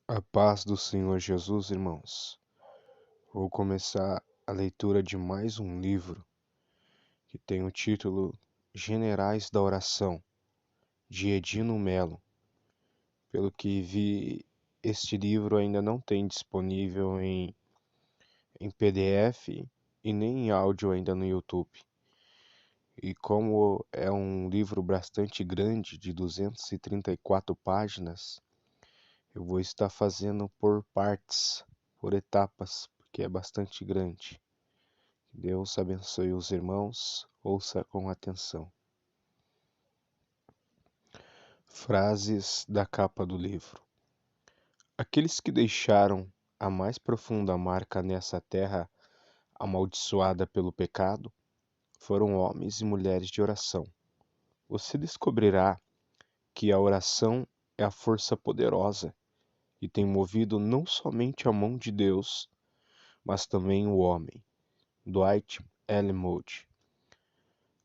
A paz do Senhor Jesus, irmãos. Vou começar a leitura de mais um livro que tem o título Generais da Oração, de Edino Melo. Pelo que vi, este livro ainda não tem disponível em PDF e nem em áudio ainda no YouTube. E como é um livro bastante grande, de 234 páginas, eu vou estar fazendo por partes, por etapas, porque é bastante grande. Deus abençoe os irmãos, ouça com atenção. Frases da capa do livro. Aqueles que deixaram a mais profunda marca nessa terra amaldiçoada pelo pecado foram homens e mulheres de oração. Você descobrirá que a oração é a força poderosa e tem movido não somente a mão de Deus, mas também o homem. Dwight L. Moody.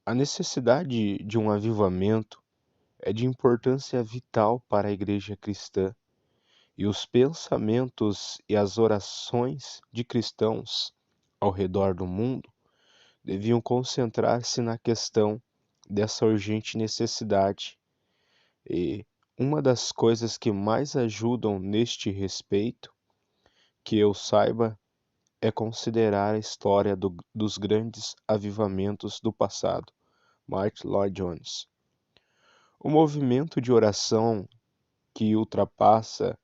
A necessidade de um avivamento é de importância vital para a Igreja cristã, e os pensamentos e as orações de cristãos ao redor do mundo deviam concentrar-se na questão dessa urgente necessidade. E uma das coisas que mais ajudam neste respeito, que eu saiba, é considerar a história dos grandes avivamentos do passado. Martyn Lloyd-Jones. O movimento de oração que ultrapassa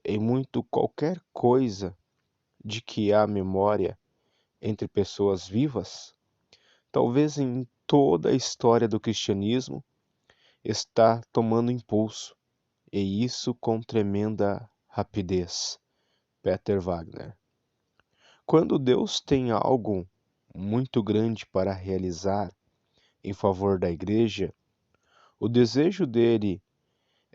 em muito qualquer coisa de que há memória entre pessoas vivas, talvez em toda a história do cristianismo, está tomando impulso, e isso com tremenda rapidez. Peter Wagner. Quando Deus tem algo muito grande para realizar em favor da igreja, o desejo dele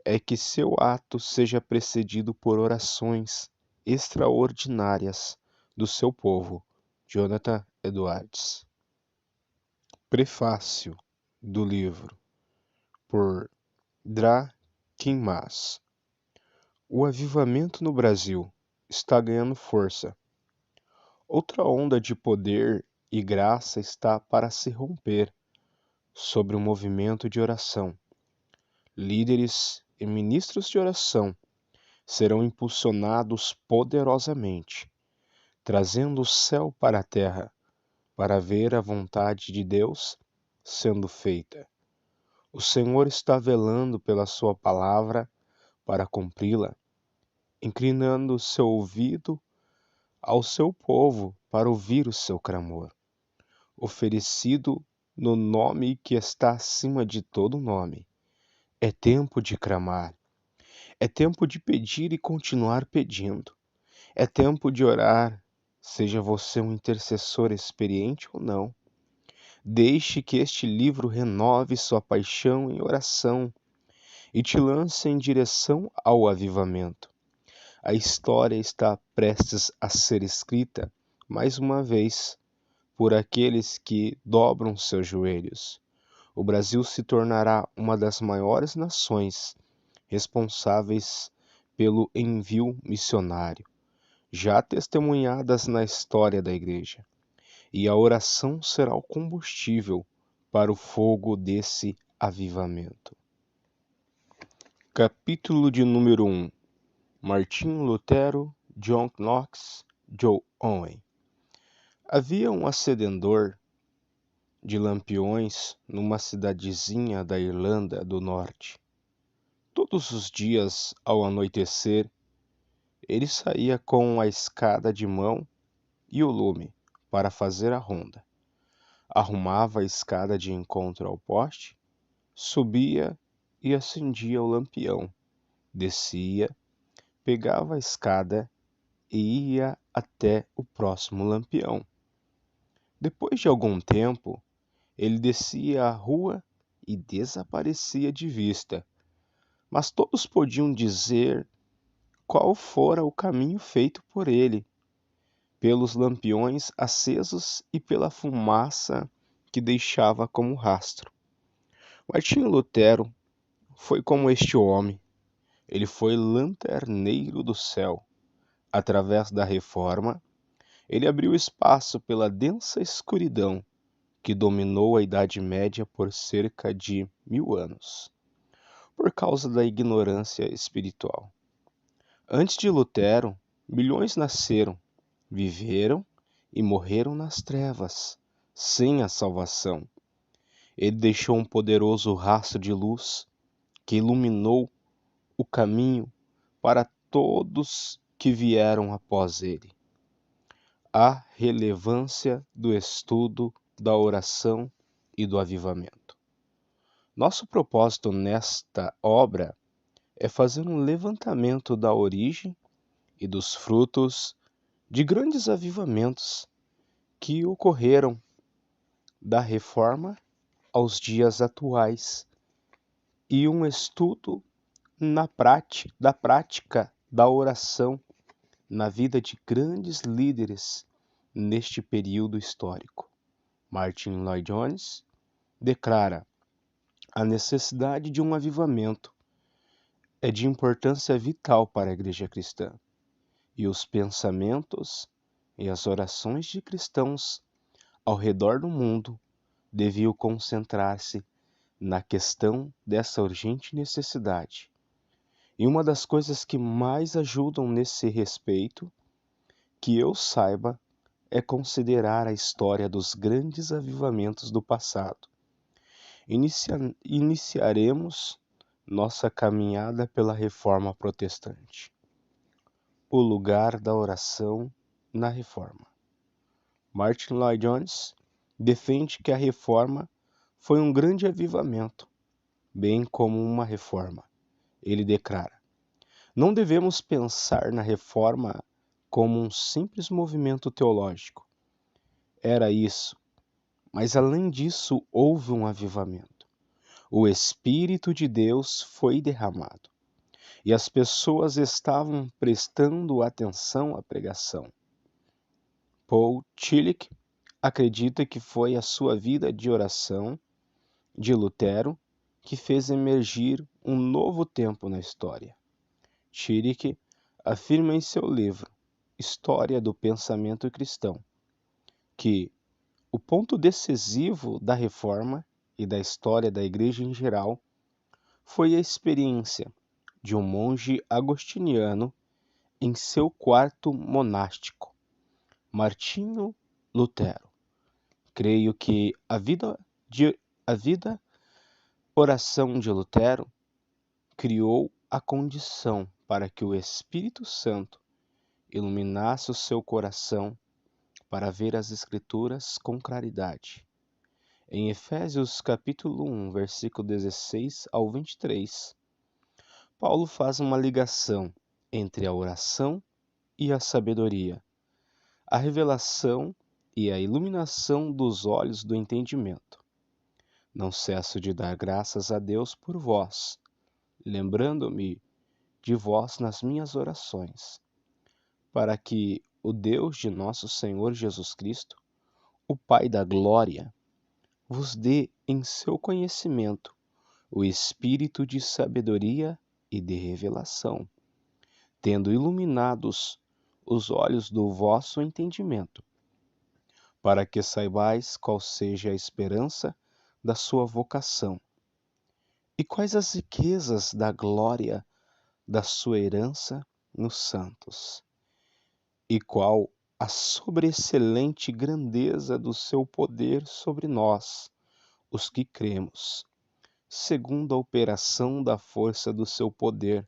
é que seu ato seja precedido por orações extraordinárias do seu povo. Jonathan Edwards. Prefácio do livro por Dra. Kinmas. O avivamento no Brasil está ganhando força. Outra onda de poder e graça está para se romper sobre o movimento de oração. Líderes e ministros de oração serão impulsionados poderosamente, trazendo o céu para a terra, para ver a vontade de Deus sendo feita. O Senhor está velando pela sua palavra para cumpri-la, inclinando seu ouvido ao seu povo para ouvir o seu clamor, oferecido no nome que está acima de todo nome. É tempo de clamar, é tempo de pedir e continuar pedindo. É tempo de orar, seja você um intercessor experiente ou não. Deixe que este livro renove sua paixão em oração e te lance em direção ao avivamento. A história está prestes a ser escrita, mais uma vez, por aqueles que dobram seus joelhos. O Brasil se tornará uma das maiores nações responsáveis pelo envio missionário, já testemunhadas na história da Igreja, e a oração será o combustível para o fogo desse avivamento. Capítulo de número 1. Martinho Lutero, John Knox, Joe Owen. Havia um acendedor de lampiões numa cidadezinha da Irlanda do Norte. Todos os dias, ao anoitecer, ele saía com a escada de mão e o lume para fazer a ronda. Arrumava a escada de encontro ao poste, subia e acendia o lampião. Descia, pegava a escada e ia até o próximo lampião. Depois de algum tempo, ele descia a rua e desaparecia de vista, mas todos podiam dizer qual fora o caminho feito por ele, pelos lampiões acesos e pela fumaça que deixava como rastro. Martinho Lutero foi como este homem, Ele foi lanterneiro do céu. Através da reforma, ele abriu espaço pela densa escuridão que dominou a Idade Média por cerca de 1000 anos, por causa da ignorância espiritual. Antes de Lutero, milhões nasceram, viveram e morreram nas trevas, sem a salvação. Ele deixou um poderoso rastro de luz que iluminou o caminho para todos que vieram após ele. A relevância do estudo, da oração e do avivamento. Nosso propósito nesta obra é fazer um levantamento da origem e dos frutos de grandes avivamentos que ocorreram da Reforma aos dias atuais e um estudo da prática da oração na vida de grandes líderes neste período histórico. Martyn Lloyd-Jones declara: a necessidade de um avivamento é de importância vital para a Igreja cristã, e os pensamentos e as orações de cristãos ao redor do mundo deviam concentrar-se na questão dessa urgente necessidade. E uma das coisas que mais ajudam nesse respeito, que eu saiba, é considerar a história dos grandes avivamentos do passado. Iniciaremos nossa caminhada pela Reforma Protestante. O lugar da oração na Reforma. Martyn Lloyd-Jones defende que a Reforma foi um grande avivamento, bem como uma reforma. Ele declara: não devemos pensar na Reforma como um simples movimento teológico. Era isso, mas além disso houve um avivamento. O Espírito de Deus foi derramado e as pessoas estavam prestando atenção à pregação. Paul Tillich acredita que foi a sua vida de oração de Lutero que fez emergir um novo tempo na história. Tillich afirma em seu livro História do Pensamento Cristão que o ponto decisivo da Reforma e da história da Igreja em geral foi a experiência de um monge agostiniano em seu quarto monástico, Martinho Lutero. Creio que a vida oração de Lutero criou a condição para que o Espírito Santo iluminasse o seu coração para ver as Escrituras com claridade. Em Efésios capítulo 1, versículo 16 ao 23, Paulo faz uma ligação entre a oração e a sabedoria, a revelação e a iluminação dos olhos do entendimento. Não cesso de dar graças a Deus por vós, lembrando-me de vós nas minhas orações, para que o Deus de nosso Senhor Jesus Cristo, o Pai da glória, vos dê em seu conhecimento o espírito de sabedoria e de revelação, tendo iluminados os olhos do vosso entendimento, para que saibais qual seja a esperança da sua vocação, e quais as riquezas da glória da sua herança nos santos, e qual a sobreexcelente grandeza do seu poder sobre nós, os que cremos, segundo a operação da força do seu poder,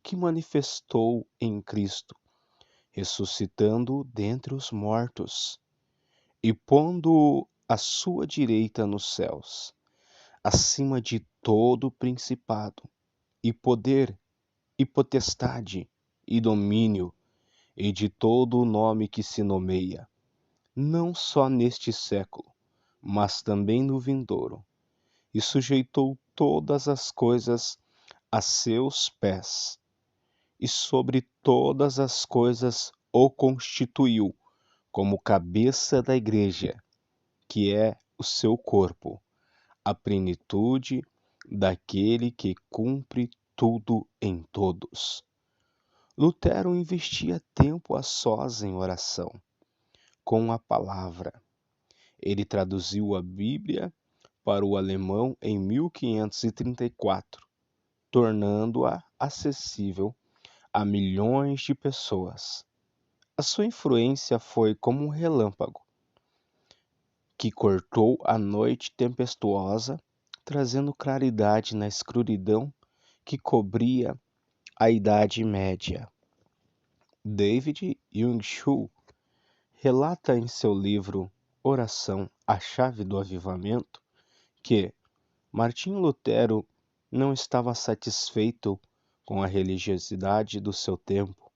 que manifestou em Cristo, ressuscitando-o dentre os mortos, e pondo-o à sua direita nos céus, acima de todo principado, e poder, e potestade, e domínio, e de todo o nome que se nomeia, não só neste século, mas também no vindouro, e sujeitou todas as coisas a seus pés, e sobre todas as coisas o constituiu como cabeça da Igreja, que é o seu corpo, a plenitude daquele que cumpre tudo em todos. Lutero investia tempo a sós em oração, com a palavra. Ele traduziu a Bíblia para o alemão em 1534, tornando-a acessível a milhões de pessoas. A sua influência foi como um relâmpago que cortou a noite tempestuosa, trazendo claridade na escuridão que cobria a Idade Média. David Jung-Shu relata em seu livro Oração, a Chave do Avivamento, que Martinho Lutero não estava satisfeito com a religiosidade do seu tempo,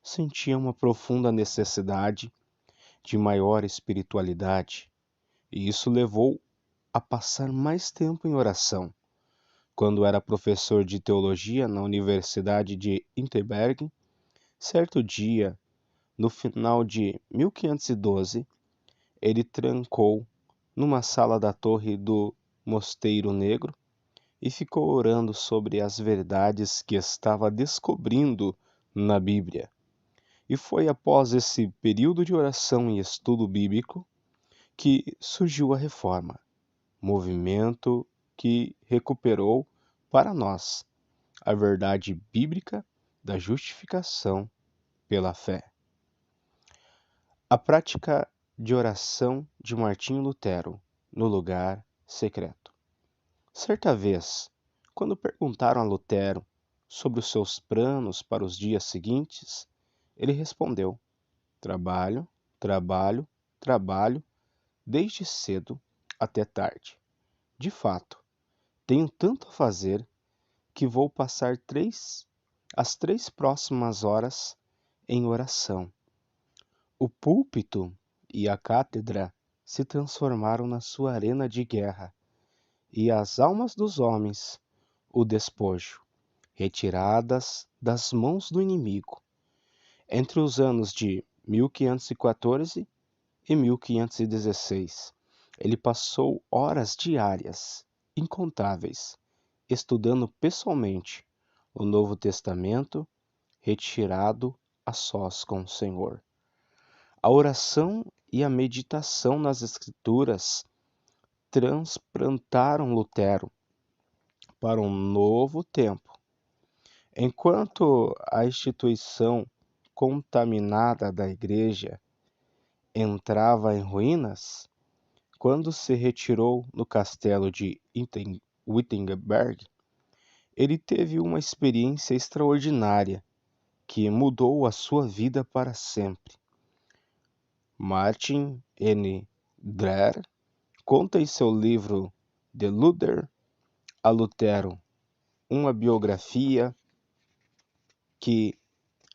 sentia uma profunda necessidade de maior espiritualidade, e isso levou a passar mais tempo em oração. Quando era professor de teologia na Universidade de Wittenberg, certo dia, no final de 1512, ele trancou numa sala da torre do Mosteiro Negro e ficou orando sobre as verdades que estava descobrindo na Bíblia. E foi após esse período de oração e estudo bíblico que surgiu a Reforma, movimento que recuperou para nós a verdade bíblica da justificação pela fé. A prática de oração de Martinho Lutero no lugar secreto. Certa vez, quando perguntaram a Lutero sobre os seus planos para os dias seguintes, ele respondeu: trabalho, trabalho, trabalho, desde cedo até tarde. De fato, tenho tanto a fazer que vou passar as 3 próximas horas em oração. O púlpito e a cátedra se transformaram na sua arena de guerra, e as almas dos homens, o despojo, retiradas das mãos do inimigo. Entre os anos de 1514 e 1516, ele passou horas diárias, incontáveis, estudando pessoalmente o Novo Testamento, retirado a sós com o Senhor. A oração e a meditação nas Escrituras transplantaram Lutero para um novo tempo. Enquanto a instituição contaminada da Igreja entrava em ruínas, quando se retirou no castelo de Wittenberg, ele teve uma experiência extraordinária que mudou a sua vida para sempre. Martin N. Dreher conta em seu livro De Luther a Lutero, uma biografia, que,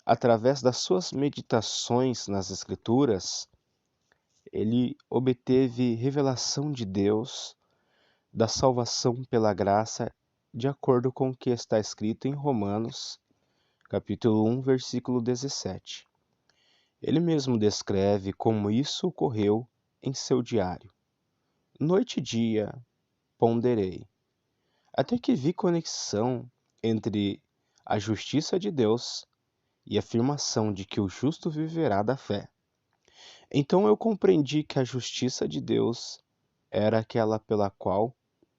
através das suas meditações nas Escrituras, ele obteve revelação de Deus, da salvação pela graça, de acordo com o que está escrito em Romanos, capítulo 1, versículo 17. Ele mesmo descreve como isso ocorreu em seu diário. Noite e dia ponderei, até que vi conexão entre a justiça de Deus e a afirmação de que o justo viverá da fé. Então eu compreendi que a justiça de Deus era aquela pela qual,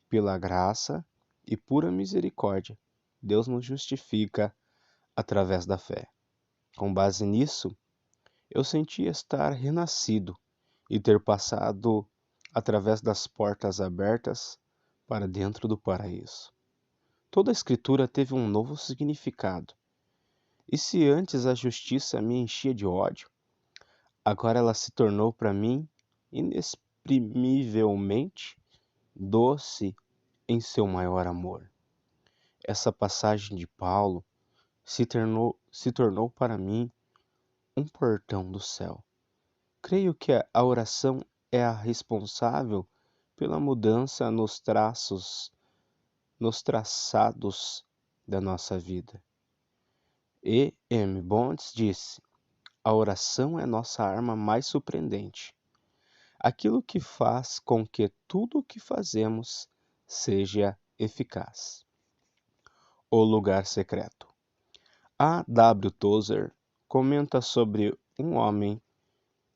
pela graça e pura misericórdia, Deus nos justifica através da fé. Com base nisso, eu senti estar renascido e ter passado através das portas abertas para dentro do paraíso. Toda a Escritura teve um novo significado. E se antes a justiça me enchia de ódio, agora ela se tornou para mim inexprimivelmente doce em seu maior amor. Essa passagem de Paulo se tornou para mim um portão do céu. Creio que a oração é a responsável pela mudança nos traçados da nossa vida. E. M. Bonds disse: a oração é nossa arma mais surpreendente. Aquilo que faz com que tudo o que fazemos seja eficaz. O lugar secreto. A. W. Tozer comenta sobre um homem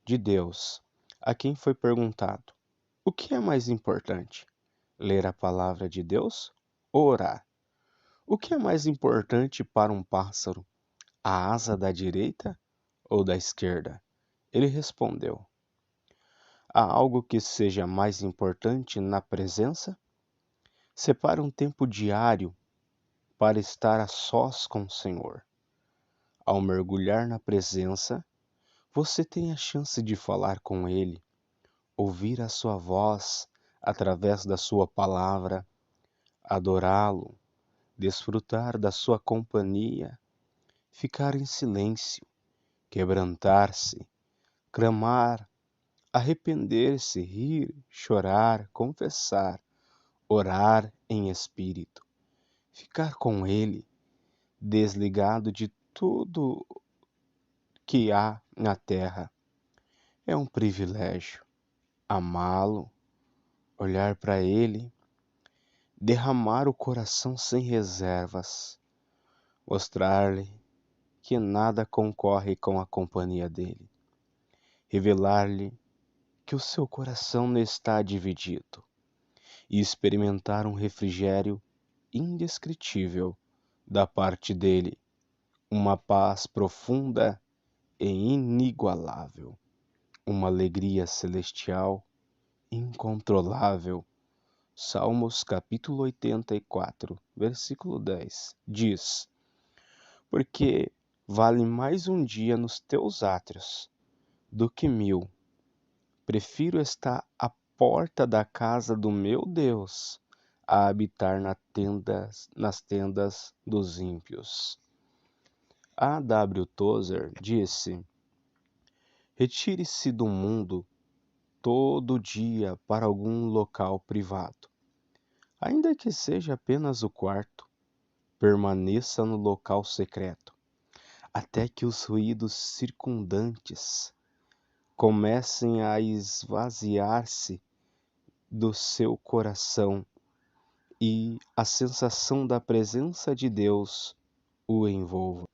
de Deus a quem foi perguntado: o que é mais importante, ler a palavra de Deus ou orar? O que é mais importante para um pássaro, a asa da direita ou da esquerda? Ele respondeu: há algo que seja mais importante na presença? Separe um tempo diário para estar a sós com o Senhor. Ao mergulhar na presença, você tem a chance de falar com Ele, ouvir a sua voz através da sua palavra, adorá-lo, desfrutar da sua companhia, ficar em silêncio, quebrantar-se, clamar, arrepender-se, rir, chorar, confessar, orar em espírito, ficar com Ele, desligado de tudo que há na terra. É um privilégio amá-lo, olhar para Ele, derramar o coração sem reservas, mostrar-lhe que nada concorre com a companhia dele, revelar-lhe que o seu coração não está dividido e experimentar um refrigério indescritível da parte dele, uma paz profunda e inigualável, uma alegria celestial incontrolável. Salmos capítulo 84, versículo 10, diz: porque vale mais um dia nos teus átrios do que 1000. Prefiro estar à porta da casa do meu Deus a habitar nas tendas dos ímpios. A. W. Tozer disse: retire-se do mundo todo dia para algum local privado. Ainda que seja apenas o quarto, permaneça no local secreto, até que os ruídos circundantes comecem a esvaziar-se do seu coração e a sensação da presença de Deus o envolva.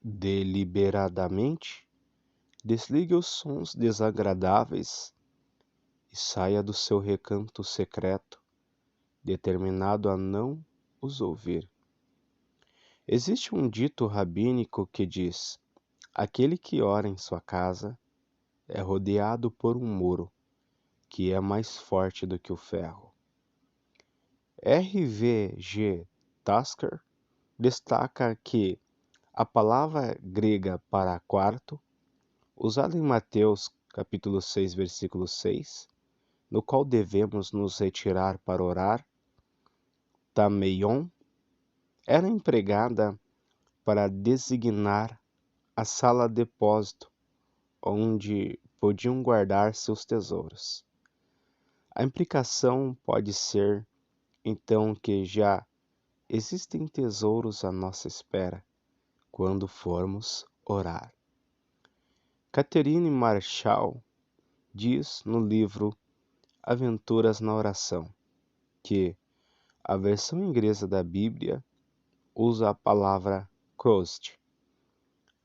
Deliberadamente, desligue os sons desagradáveis e saia do seu recanto secreto, determinado a não os ouvir. Existe um dito rabínico que diz: aquele que ora em sua casa é rodeado por um muro que é mais forte do que o ferro. R.V.G. Tasker destaca que a palavra grega para quarto, usada em Mateus capítulo 6, versículo 6, no qual devemos nos retirar para orar, tameion, era empregada para designar a sala-depósito onde podiam guardar seus tesouros. A implicação pode ser, então, que já existem tesouros à nossa espera quando formos orar. Catherine Marshall diz no livro Aventuras na Oração que a versão inglesa da Bíblia usa a palavra closet,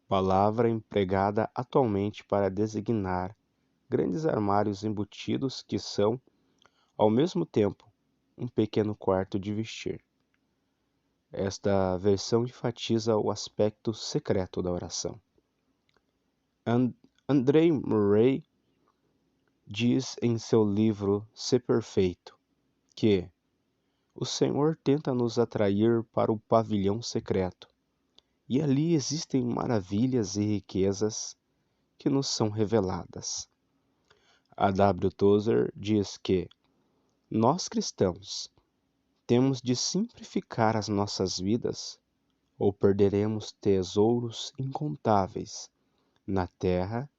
palavra empregada atualmente para designar grandes armários embutidos que são, ao mesmo tempo, um pequeno quarto de vestir. Esta versão enfatiza o aspecto secreto da oração. André Murray diz em seu livro Ser Perfeito que o Senhor tenta nos atrair para o pavilhão secreto, e ali existem maravilhas e riquezas que nos são reveladas. A. W. Tozer diz que nós cristãos temos de simplificar as nossas vidas ou perderemos tesouros incontáveis na terra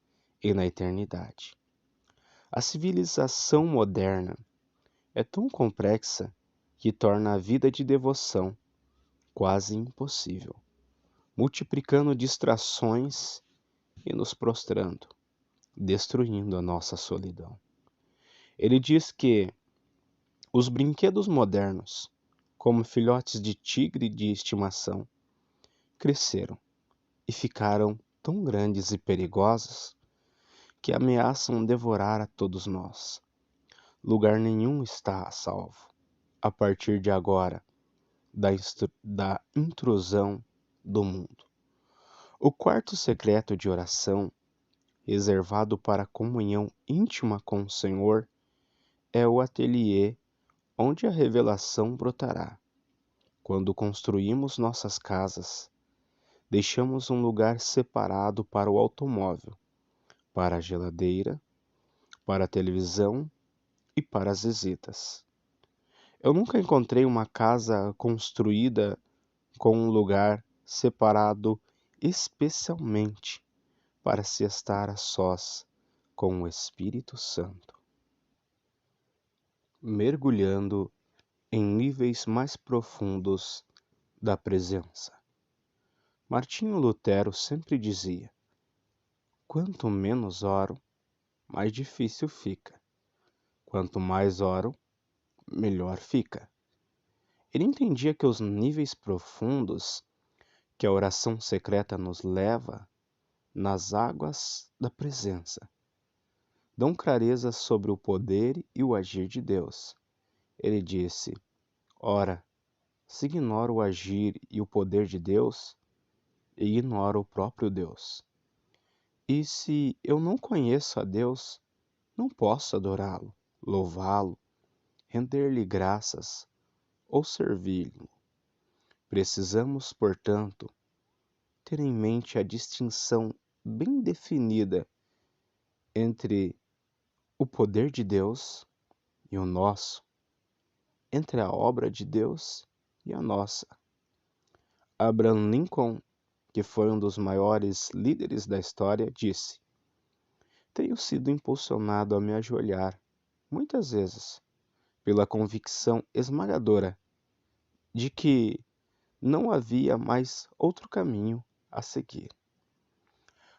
e na eternidade. A civilização moderna é tão complexa que torna a vida de devoção quase impossível, multiplicando distrações e nos prostrando, destruindo a nossa solidão. Ele diz que os brinquedos modernos, como filhotes de tigre de estimação, cresceram e ficaram tão grandes e perigosos que ameaçam devorar a todos nós. Lugar nenhum está a salvo, a partir de agora, da intrusão do mundo. O quarto secreto de oração, reservado para a comunhão íntima com o Senhor, é o ateliê onde a revelação brotará. Quando construímos nossas casas, deixamos um lugar separado para o automóvel, para a geladeira, para a televisão e para as visitas. Eu nunca encontrei uma casa construída com um lugar separado especialmente para se estar a sós com o Espírito Santo, mergulhando em níveis mais profundos da presença. Martinho Lutero sempre dizia: quanto menos oro, mais difícil fica. Quanto mais oro, melhor fica. Ele entendia que os níveis profundos que a oração secreta nos leva nas águas da presença dão clareza sobre o poder e o agir de Deus. Ele disse: ora, se ignoro o agir e o poder de Deus, ignoro o próprio Deus. E se eu não conheço a Deus, não posso adorá-lo, louvá-lo, render-lhe graças ou servi-lo. Precisamos, portanto, ter em mente a distinção bem definida entre o poder de Deus e o nosso, entre a obra de Deus e a nossa. Abraham Lincoln, que foi um dos maiores líderes da história, disse: tenho sido impulsionado a me ajoelhar, muitas vezes, pela convicção esmagadora de que não havia mais outro caminho a seguir.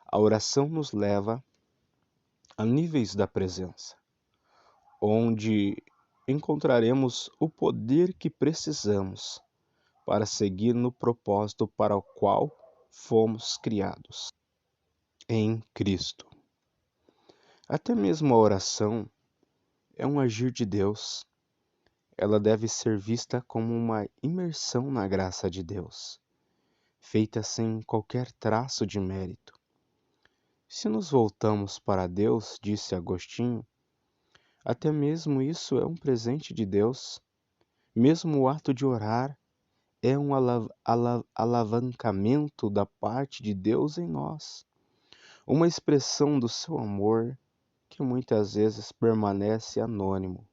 A oração nos leva a níveis da presença, onde encontraremos o poder que precisamos para seguir no propósito para o qual fomos criados em Cristo. Até mesmo a oração é um agir de Deus. Ela deve ser vista como uma imersão na graça de Deus, feita sem qualquer traço de mérito. Se nos voltamos para Deus, disse Agostinho, até mesmo isso é um presente de Deus. Mesmo o ato de orar é um alavancamento da parte de Deus em nós, uma expressão do seu amor que muitas vezes permanece anônimo,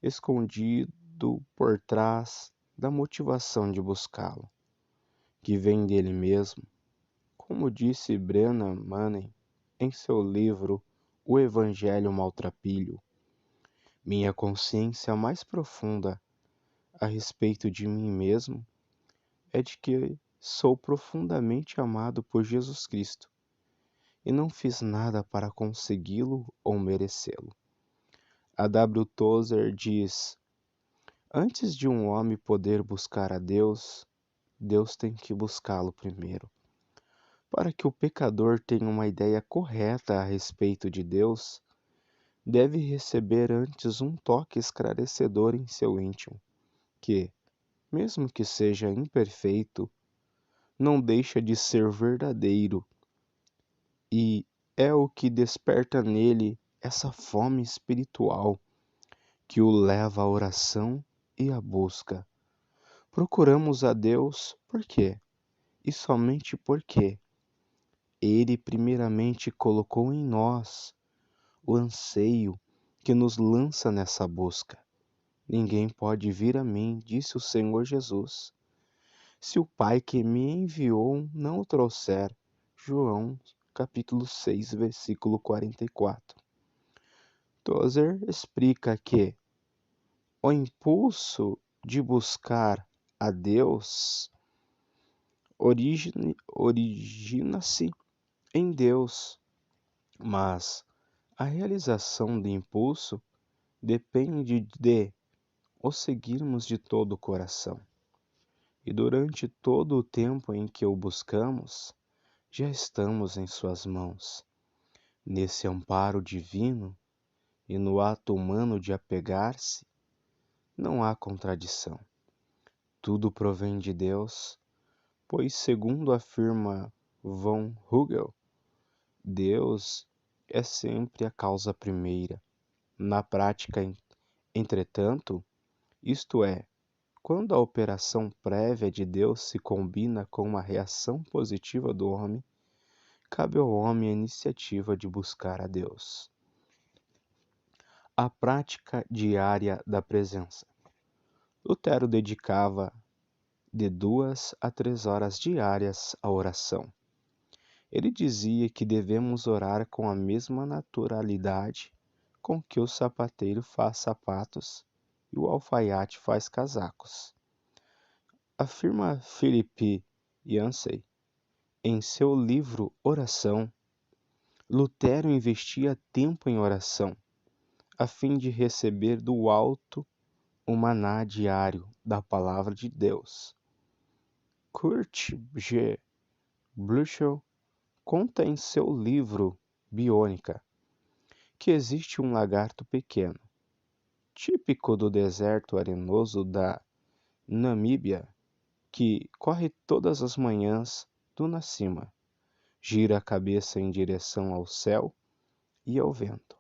escondido por trás da motivação de buscá-lo, que vem dele mesmo, como disse Brennan Manning em seu livro O Evangelho Maltrapilho. Minha consciência mais profunda a respeito de mim mesmo é de que sou profundamente amado por Jesus Cristo e não fiz nada para consegui-lo ou merecê-lo. A W. Tozer diz: antes de um homem poder buscar a Deus, Deus tem que buscá-lo primeiro. Para que o pecador tenha uma ideia correta a respeito de Deus, deve receber antes um toque esclarecedor em seu íntimo, que, mesmo que seja imperfeito, não deixa de ser verdadeiro, e é o que desperta nele essa fome espiritual que o leva à oração e à busca. Procuramos a Deus por quê? E somente porque Ele primeiramente colocou em nós o anseio que nos lança nessa busca. Ninguém pode vir a mim, disse o Senhor Jesus, se o Pai que me enviou não o trouxer. João, capítulo 6, versículo 44. Tozer explica que o impulso de buscar a Deus origina-se em Deus, mas a realização do impulso depende de o seguirmos de todo o coração. E durante todo o tempo em que o buscamos, já estamos em suas mãos. Nesse amparo divino e no ato humano de apegar-se, não há contradição. Tudo provém de Deus, pois, segundo afirma von Hugel, Deus é sempre a causa primeira. Na prática, entretanto, isto é, quando a operação prévia de Deus se combina com uma reação positiva do homem, cabe ao homem a iniciativa de buscar a Deus. A prática diária da presença. Lutero dedicava de 2 a 3 horas diárias à oração. Ele dizia que devemos orar com a mesma naturalidade com que o sapateiro faz sapatos e o alfaiate faz casacos. Afirma Philippe Yancey em seu livro Oração. Lutero investia tempo em oração, a fim de receber do alto o maná diário da palavra de Deus. Kurt G. Blücher conta em seu livro Biônica que existe um lagarto pequeno, típico do deserto arenoso da Namíbia, que corre todas as manhãs duna acima, gira a cabeça em direção ao céu e ao vento,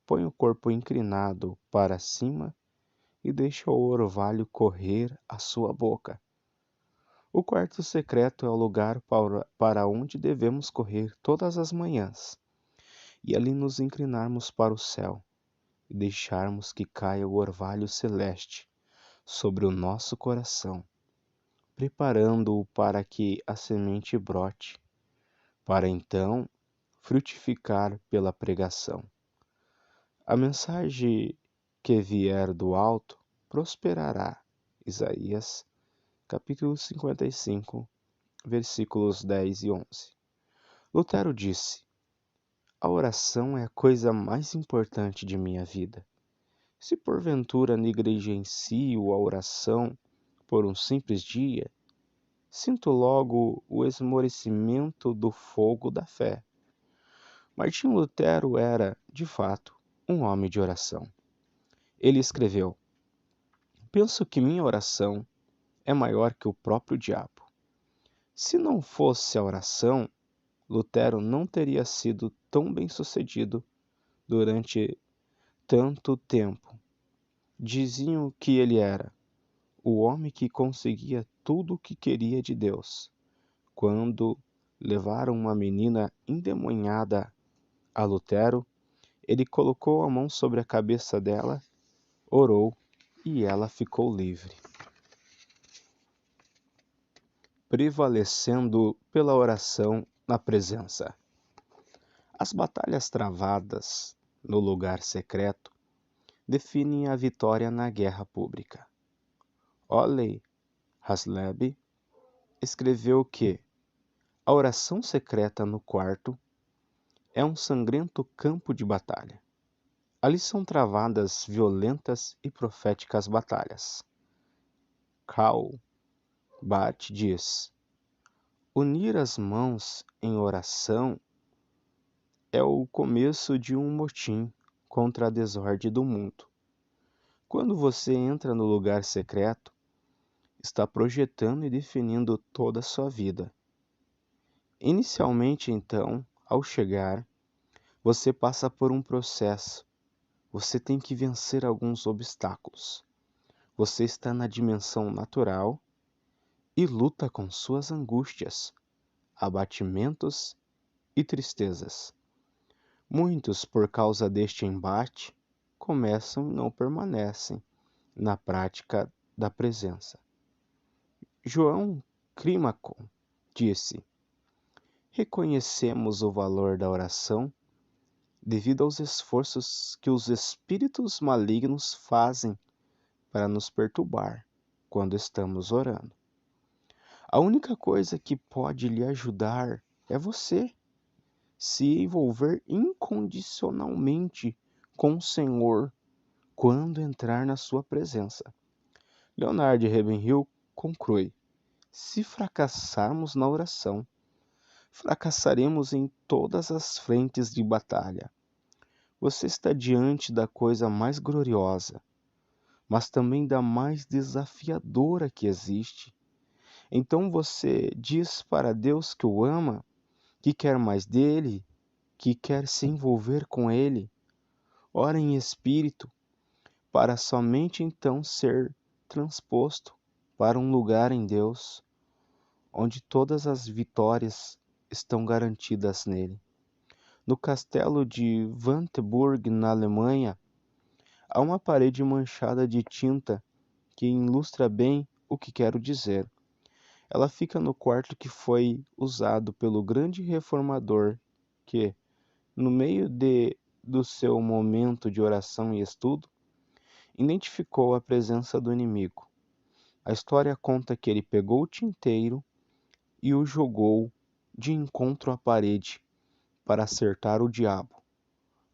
põe o corpo inclinado para cima e deixa o orvalho correr à sua boca. O quarto secreto é o lugar para onde devemos correr todas as manhãs, e ali nos inclinarmos para o céu e deixarmos que caia o orvalho celeste sobre o nosso coração, preparando-o para que a semente brote, para então frutificar pela pregação. A mensagem que vier do alto prosperará. Isaías, capítulo 55, versículos 10 e 11. Lutero disse: a oração é a coisa mais importante de minha vida. Se porventura negligencio a oração por um simples dia, sinto logo o esmorecimento do fogo da fé. Martinho Lutero era, de fato, um homem de oração. Ele escreveu: penso que minha oração é maior que o próprio diabo. Se não fosse a oração, Lutero não teria sido tão bem-sucedido durante tanto tempo. Diziam que ele era o homem que conseguia tudo o que queria de Deus. Quando levaram uma menina endemoniada a Lutero, ele colocou a mão sobre a cabeça dela, orou e ela ficou livre. Prevalecendo pela oração na presença. As batalhas travadas no lugar secreto definem a vitória na guerra pública. Oley Haslebi escreveu que a oração secreta no quarto é um sangrento campo de batalha. Ali são travadas violentas e proféticas batalhas. Karl Barth diz: unir as mãos em oração é o começo de um motim contra a desordem do mundo. Quando você entra no lugar secreto, está projetando e definindo toda a sua vida. Inicialmente, então, ao chegar, você passa por um processo. Você tem que vencer alguns obstáculos. Você está na dimensão natural e luta com suas angústias, abatimentos e tristezas. Muitos, por causa deste embate, começam e não permanecem na prática da presença. João Climacon disse: reconhecemos o valor da oração devido aos esforços que os espíritos malignos fazem para nos perturbar quando estamos orando. A única coisa que pode lhe ajudar é você se envolver incondicionalmente com o Senhor quando entrar na sua presença. Leonard Ravenhill conclui: se fracassarmos na oração, fracassaremos em todas as frentes de batalha. Você está diante da coisa mais gloriosa, mas também da mais desafiadora que existe. Então você diz para Deus que o ama, que quer mais dele, que quer se envolver com ele. Ora em espírito, para somente então ser transposto para um lugar em Deus, onde todas as vitórias estão garantidas nele. No castelo de Vandenburg, na Alemanha, há uma parede manchada de tinta que ilustra bem o que quero dizer. Ela fica no quarto que foi usado pelo grande reformador que, no meio do seu momento de oração e estudo, identificou a presença do inimigo. A história conta que ele pegou o tinteiro e o jogou de encontro à parede para acertar o diabo.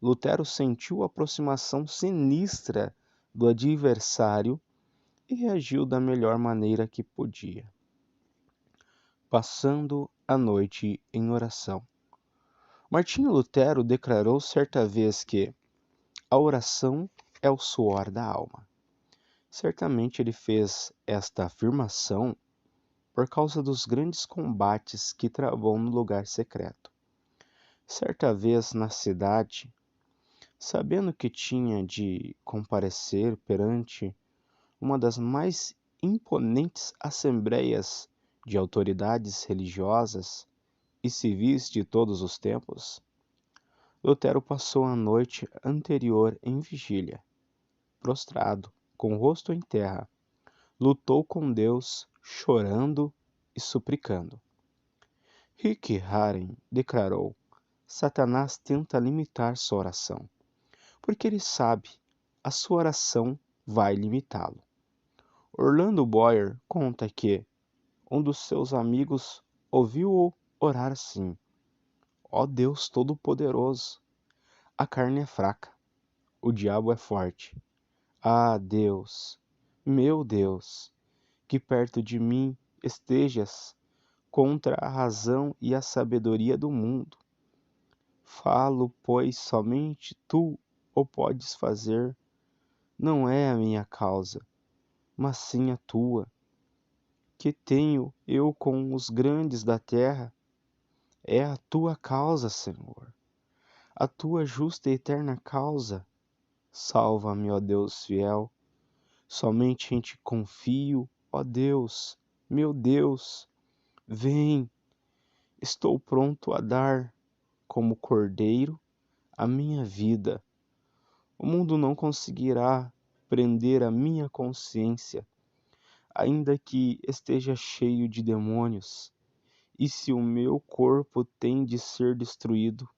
Lutero sentiu a aproximação sinistra do adversário e reagiu da melhor maneira que podia, passando a noite em oração. Martinho Lutero declarou certa vez que a oração é o suor da alma. Certamente ele fez esta afirmação por causa dos grandes combates que travou no lugar secreto. Certa vez na cidade, sabendo que tinha de comparecer perante uma das mais imponentes assembleias de autoridades religiosas e civis de todos os tempos, Lutero passou a noite anterior em vigília, prostrado, com o rosto em terra, lutou com Deus, chorando e suplicando. Rick Warren declarou: Satanás tenta limitar sua oração, porque ele sabe a sua oração vai limitá-lo. Orlando Boyer conta que um dos seus amigos ouviu-o orar assim: Ó Deus Todo-Poderoso, a carne é fraca, o diabo é forte. Ah, Deus, meu Deus, que perto de mim estejas contra a razão e a sabedoria do mundo. Falo, pois somente tu o podes fazer. Não é a minha causa, mas sim a tua. Que tenho eu com os grandes da terra? É a tua causa, Senhor, a tua justa e eterna causa. Salva-me, ó Deus fiel. Somente em ti confio, ó Deus, meu Deus. Vem, estou pronto a dar, como cordeiro, a minha vida. O mundo não conseguirá prender a minha consciência, ainda que esteja cheio de demônios. E se o meu corpo tem de ser destruído,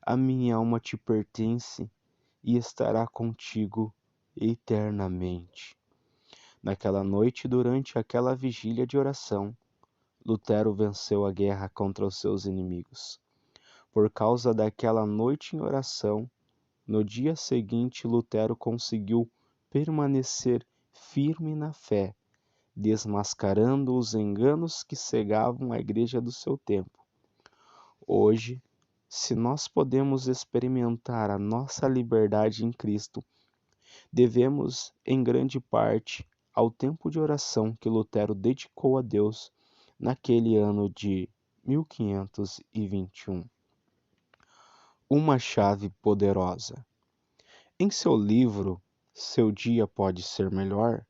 a minha alma te pertence e estará contigo eternamente. Naquela noite, durante aquela vigília de oração, Lutero venceu a guerra contra os seus inimigos. Por causa daquela noite em oração, no dia seguinte, Lutero conseguiu permanecer firme na fé, desmascarando os enganos que cegavam a igreja do seu tempo. Hoje, se nós podemos experimentar a nossa liberdade em Cristo, devemos, em grande parte, ao tempo de oração que Lutero dedicou a Deus naquele ano de 1521. Uma chave poderosa. Em seu livro Seu Dia Pode Ser Melhor,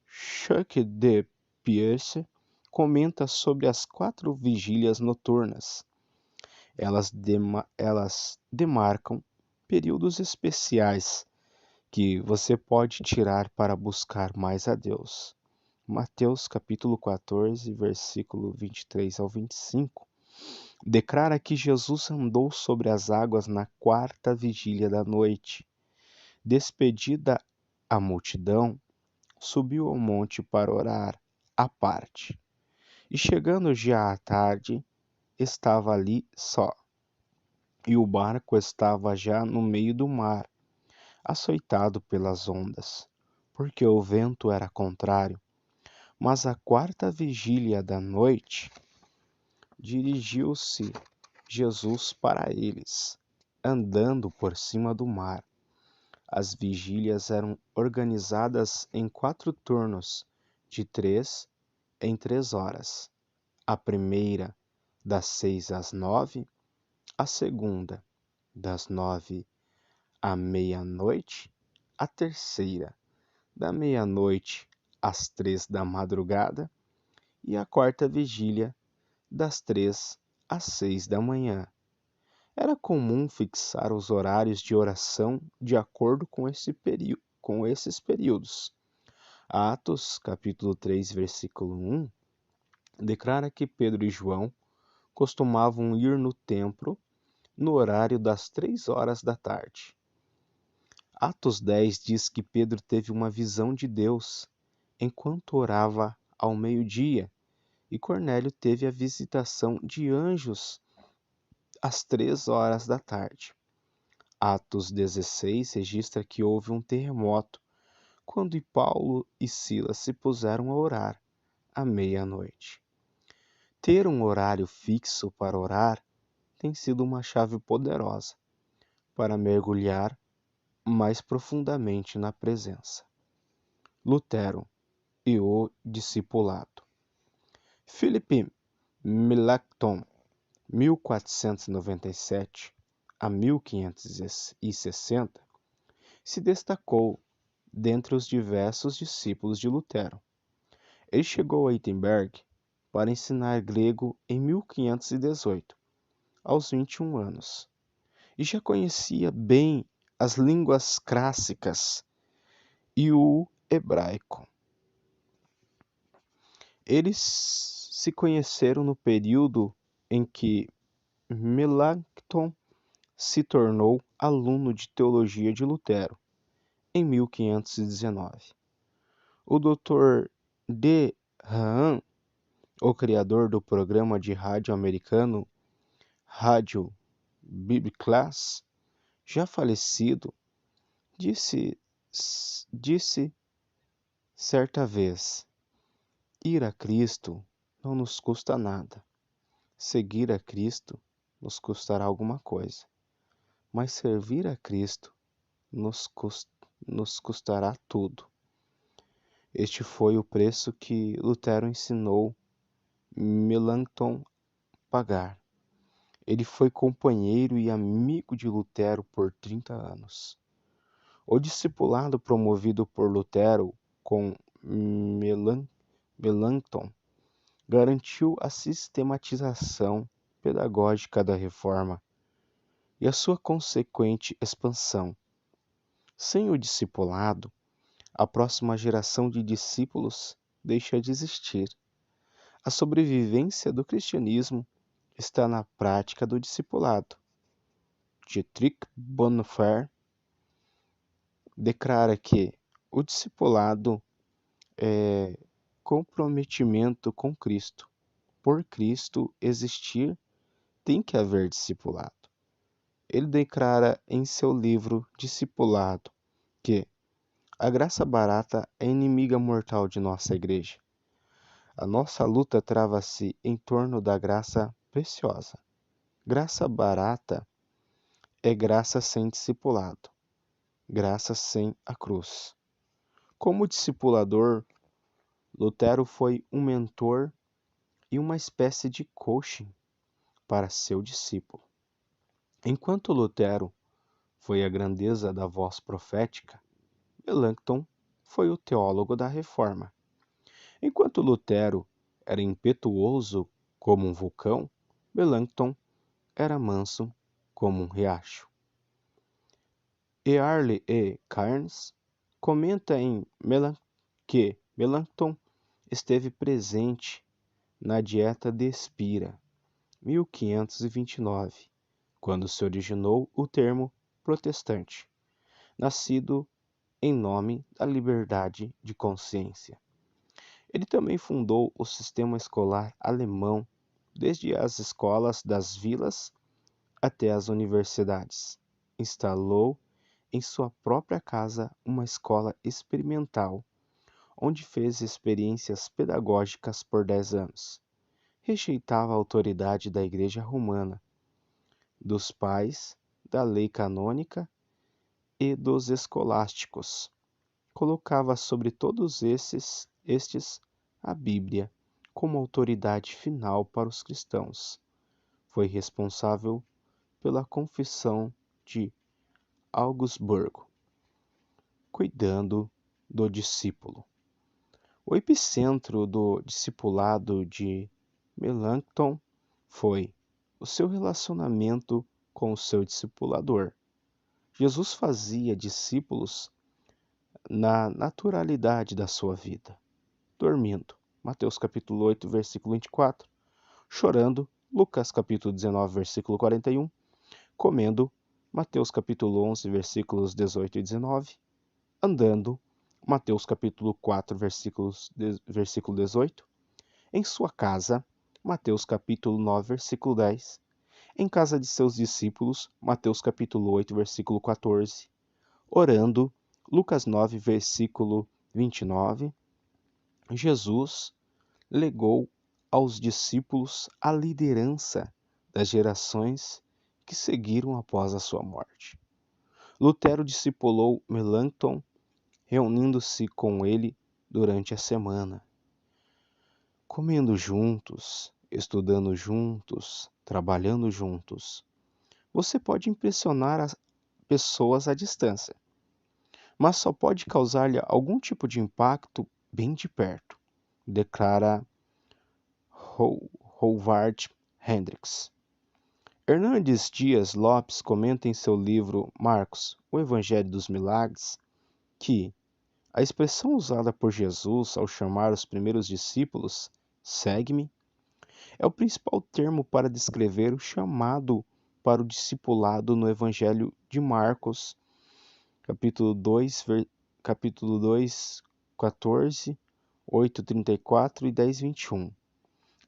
Chuck de Pierce comenta sobre as 4 vigílias noturnas. Elas demarcam períodos especiais que você pode tirar para buscar mais a Deus. Mateus capítulo 14, versículo 23 ao 25, declara que Jesus andou sobre as águas na 4ª vigília da noite. Despedida a multidão, subiu ao monte para orar à parte. E chegando já à tarde, estava ali só. E o barco estava já no meio do mar, açoitado pelas ondas, porque o vento era contrário. Mas à quarta vigília da noite, dirigiu-se Jesus para eles, andando por cima do mar. As vigílias eram organizadas em 4 turnos, de 3 em 3 horas. A primeira, das 6 às 9, a segunda, das 9 à meia-noite, a terceira, da meia-noite às 3 da madrugada, e a quarta vigília, das 3 às 6 da manhã. Era comum fixar os horários de oração de acordo com esses períodos. Atos, capítulo 3, versículo 1, declara que Pedro e João costumavam ir no templo no horário das 3 horas da tarde. Atos 10 diz que Pedro teve uma visão de Deus enquanto orava ao meio-dia, e Cornélio teve a visitação de anjos às 3 horas da tarde. Atos 16 registra que houve um terremoto quando Paulo e Silas se puseram a orar à meia-noite. Ter um horário fixo para orar tem sido uma chave poderosa para mergulhar mais profundamente na presença. Lutero e o discipulado. Philip Melanchthon, 1497 a 1560, se destacou dentre os diversos discípulos de Lutero. Ele chegou a Wittenberg para ensinar grego em 1518, aos 21 anos, e já conhecia bem as línguas clássicas e o hebraico. Eles se conheceram no período em que Melanchthon se tornou aluno de teologia de Lutero, em 1519. O Dr. D. Hahn, o criador do programa de rádio americano Rádio Bibliclass, já falecido, disse certa vez: ir a Cristo não nos custa nada. Seguir a Cristo nos custará alguma coisa, mas servir a Cristo nos custará tudo. Este foi o preço que Lutero ensinou Melanchthon pagar. Ele foi companheiro e amigo de Lutero por 30 anos. O discipulado promovido por Lutero com Melanchthon garantiu a sistematização pedagógica da reforma e a sua consequente expansão. Sem o discipulado, a próxima geração de discípulos deixa de existir. A sobrevivência do cristianismo está na prática do discipulado. Dietrich Bonhoeffer declara que o discipulado é comprometimento com Cristo. Por Cristo existir, tem que haver discipulado. Ele declara em seu livro Discipulado que a graça barata é inimiga mortal de nossa igreja. A nossa luta trava-se em torno da graça preciosa. Graça barata é graça sem discipulado, graça sem a cruz. Como discipulador, Lutero foi um mentor e uma espécie de coaching para seu discípulo. Enquanto Lutero foi a grandeza da voz profética, Melanchthon foi o teólogo da Reforma. Enquanto Lutero era impetuoso como um vulcão, Melanchthon era manso como um riacho. Earle E. Cairns comenta que Melanchthon esteve presente na Dieta de Spira, 1529, quando se originou o termo protestante, nascido em nome da liberdade de consciência. Ele também fundou o sistema escolar alemão, desde as escolas das vilas até as universidades. Instalou em sua própria casa uma escola experimental, onde fez experiências pedagógicas por 10 anos. Rejeitava a autoridade da Igreja Romana, dos pais, da lei canônica e dos escolásticos. Colocava sobre todos estes a Bíblia como autoridade final para os cristãos. Foi responsável pela Confissão de Augsburgo, cuidando do discípulo. O epicentro do discipulado de Melanchthon foi o seu relacionamento com o seu discipulador. Jesus fazia discípulos na naturalidade da sua vida, dormindo, Mateus capítulo 8, versículo 24, chorando, Lucas capítulo 19, versículo 41, comendo, Mateus capítulo 11, versículos 18 e 19, andando, Mateus capítulo 4, versículo 18, em sua casa, Mateus capítulo 9, versículo 10, em casa de seus discípulos, Mateus capítulo 8, versículo 14, orando, Lucas 9, versículo 29, Jesus legou aos discípulos a liderança das gerações que seguiram após a sua morte. Lutero discipulou Melanchthon, reunindo-se com ele durante a semana, comendo juntos, estudando juntos, trabalhando juntos. Você pode impressionar as pessoas à distância, mas só pode causar-lhe algum tipo de impacto bem de perto, declara Howard Hendricks. Hernandes Dias Lopes comenta em seu livro Marcos, o Evangelho dos Milagres, que a expressão usada por Jesus ao chamar os primeiros discípulos, segue-me, é o principal termo para descrever o chamado para o discipulado no Evangelho de Marcos, capítulo 2, 14, 8:34 e 10:21.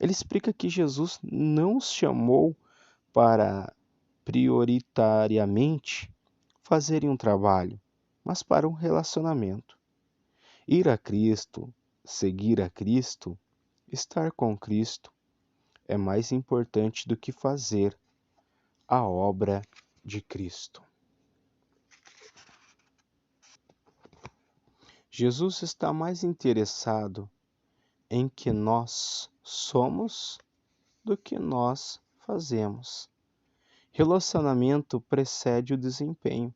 Ele explica que Jesus não os chamou para prioritariamente fazerem um trabalho, mas para um relacionamento. Ir a Cristo, seguir a Cristo, estar com Cristo é mais importante do que fazer a obra de Cristo. Jesus está mais interessado em que nós somos do que nós fazemos. Relacionamento precede o desempenho.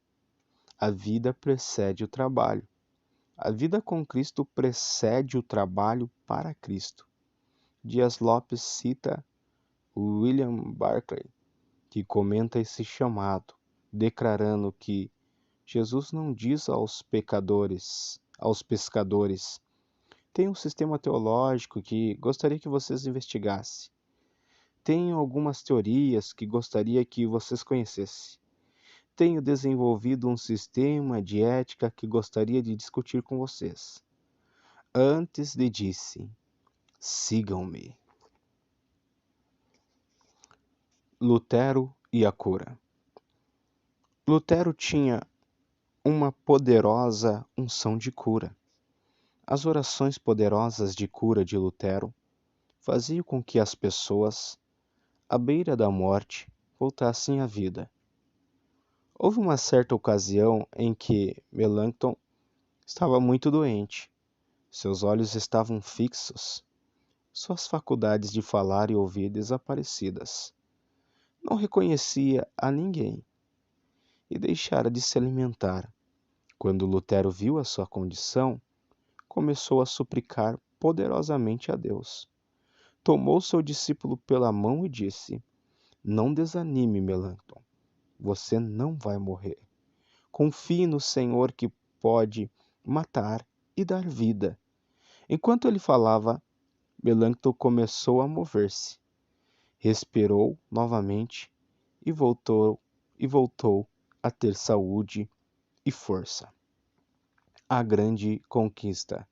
A vida precede o trabalho. A vida com Cristo precede o trabalho para Cristo. Dias Lopes cita William Barclay, que comenta esse chamado, declarando que Jesus não diz aos pescadores, tem um sistema teológico que gostaria que vocês investigassem. Tenho algumas teorias que gostaria que vocês conhecessem. Tenho desenvolvido um sistema de ética que gostaria de discutir com vocês. Antes lhe disse, sigam-me. Lutero e a cura. Lutero tinha uma poderosa unção de cura. As orações poderosas de cura de Lutero faziam com que as pessoas, à beira da morte, voltassem à vida. Houve uma certa ocasião em que Melanchthon estava muito doente. Seus olhos estavam fixos, suas faculdades de falar e ouvir desaparecidas. Não reconhecia a ninguém e deixara de se alimentar. Quando Lutero viu a sua condição, começou a suplicar poderosamente a Deus. Tomou seu discípulo pela mão e disse: Não desanime, Melanchthon. Você não vai morrer. Confie no Senhor que pode matar e dar vida. Enquanto ele falava, Melanchthon começou a mover-se. Respirou novamente e voltou a ter saúde e força. A grande conquista.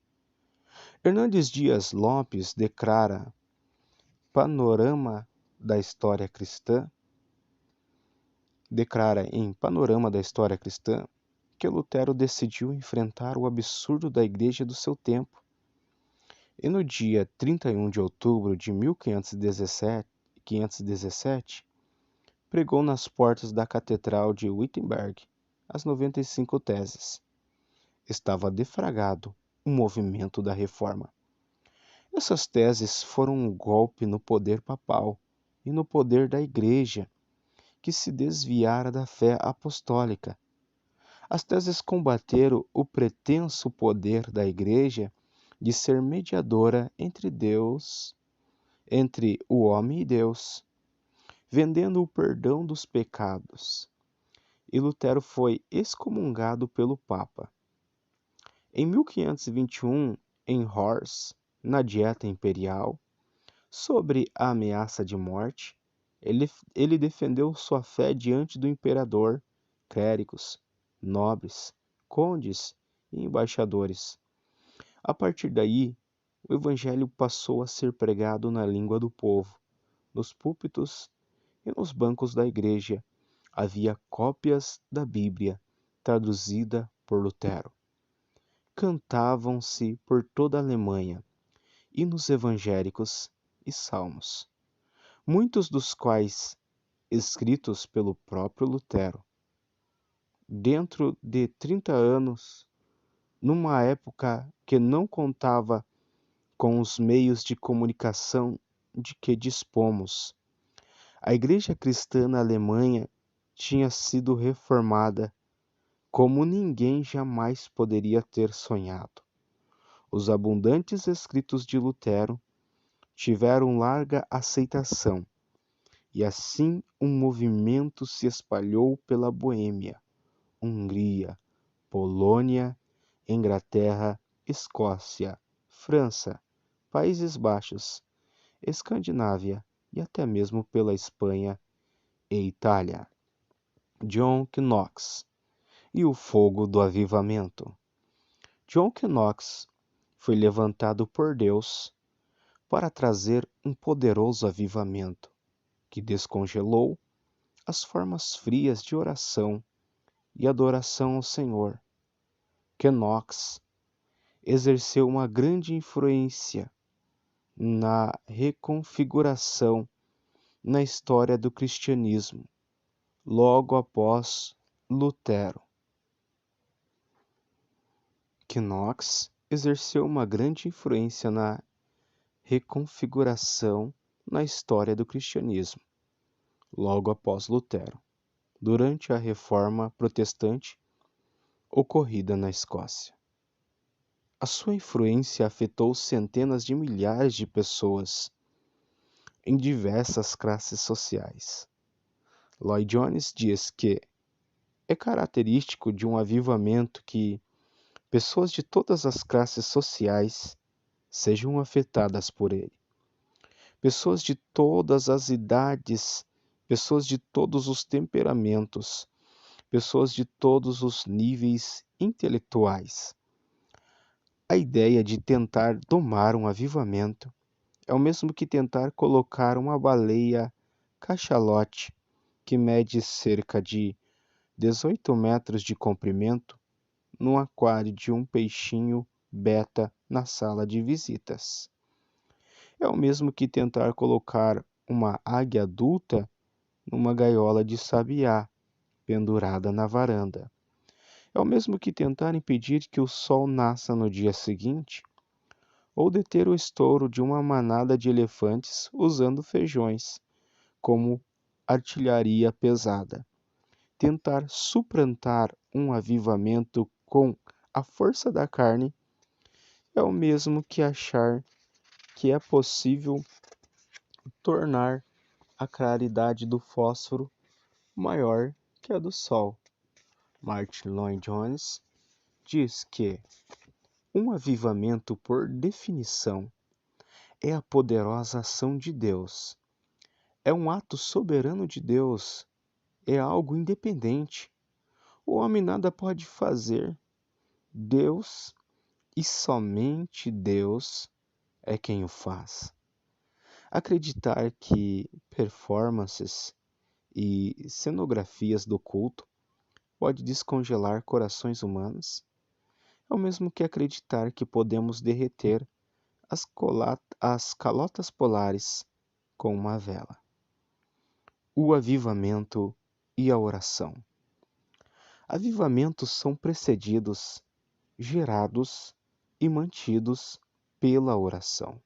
Hernandes Dias Lopes declara em Panorama da História Cristã que Lutero decidiu enfrentar o absurdo da igreja do seu tempo. E no dia 31 de outubro de 1517, pregou nas portas da Catedral de Wittenberg as 95 teses. Estava defragado o movimento da Reforma. Essas teses foram um golpe no poder papal e no poder da Igreja, que se desviara da fé apostólica. As teses combateram o pretenso poder da Igreja de ser mediadora entre o homem e Deus, vendendo o perdão dos pecados. E Lutero foi excomungado pelo Papa. Em 1521, em Hors, na Dieta Imperial, sobre a ameaça de morte, ele defendeu sua fé diante do imperador, clérigos, nobres, condes e embaixadores. A partir daí, o evangelho passou a ser pregado na língua do povo. Nos púlpitos e nos bancos da igreja havia cópias da Bíblia, traduzida por Lutero. Cantavam-se por toda a Alemanha hinos evangélicos e salmos, muitos dos quais escritos pelo próprio Lutero. Dentro de 30 anos, numa época que não contava com os meios de comunicação de que dispomos, a Igreja Cristã na Alemanha tinha sido reformada como ninguém jamais poderia ter sonhado. Os abundantes escritos de Lutero tiveram larga aceitação, e assim um movimento se espalhou pela Boêmia, Hungria, Polônia, Inglaterra, Escócia, França, Países Baixos, Escandinávia e até mesmo pela Espanha e Itália. John Knox e o fogo do avivamento. John Knox foi levantado por Deus para trazer um poderoso avivamento que descongelou as formas frias de oração e adoração ao Senhor. Knox exerceu uma grande influência na reconfiguração na história do cristianismo, logo após Lutero. Knox exerceu uma grande influência na reconfiguração na história do cristianismo, logo após Lutero, durante a Reforma Protestante ocorrida na Escócia. A sua influência afetou centenas de milhares de pessoas em diversas classes sociais. Lloyd Jones diz que é característico de um avivamento que pessoas de todas as classes sociais sejam afetadas por ele. Pessoas de todas as idades, pessoas de todos os temperamentos, pessoas de todos os níveis intelectuais. A ideia de tentar domar um avivamento é o mesmo que tentar colocar uma baleia cachalote, que mede cerca de 18 metros de comprimento, no aquário de um peixinho beta na sala de visitas. É o mesmo que tentar colocar uma águia adulta numa gaiola de sabiá, pendurada na varanda. É o mesmo que tentar impedir que o sol nasça no dia seguinte, ou deter o estouro de uma manada de elefantes usando feijões como artilharia pesada. Tentar suplantar um avivamento com a força da carne é o mesmo que achar que é possível tornar a claridade do fósforo maior que a do sol. Martin Lloyd-Jones diz que um avivamento, por definição, é a poderosa ação de Deus. É um ato soberano de Deus. É algo independente. O homem nada pode fazer. Deus, e somente Deus, é quem o faz. Acreditar que performances e cenografias do culto pode descongelar corações humanos, é o mesmo que acreditar que podemos derreter as calotas polares com uma vela. O avivamento e a oração. Avivamentos são precedidos, gerados e mantidos pela oração.